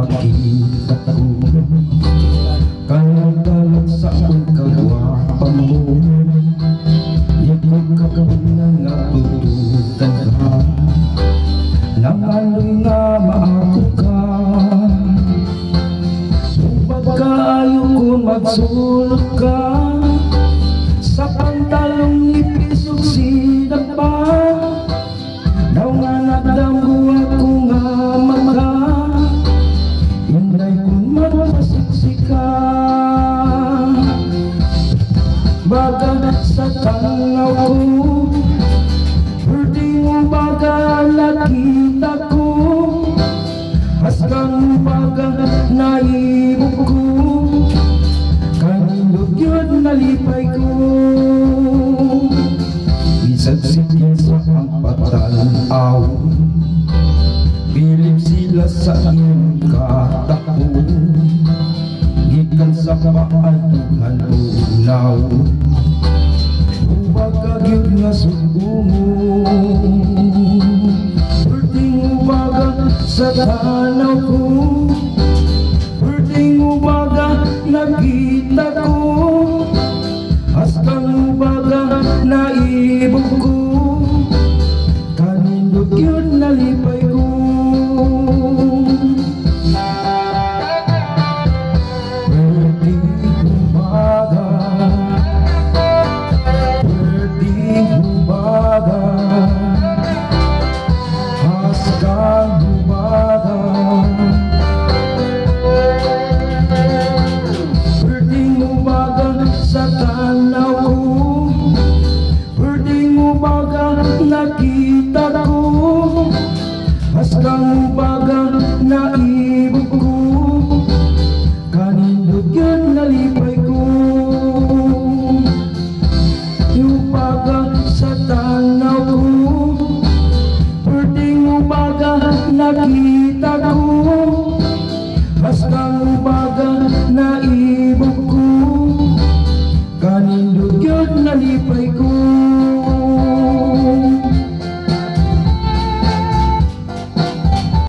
makita ko kalag-kalag sa akong kagwapa mo. Ikot ka ka na nga tututan ka, nangaloy nga maako ka. Upag kaayo kung magsulot ka sa pantalong nipis o sinag pa. Daw nga nagdamgo ako nga maka, hinday kung magpasiksika. Baga sa tangaw ko, pwede mo baga nakita ko, haskang baga naibog ko, kanilog yun nalipay ko. Isang sigil sa ang patanaw, bilib sila sa iyong katakbo, gikan sa paaduhan unaw. Huwag kagyod nga sugungo, pwedeng umaga sa tanaw ko, pwedeng umaga nakita ko, haskang umaga naibog ko, kanindog yun nalipay ko. Sa tanaw ko, pwedeng umaga nakita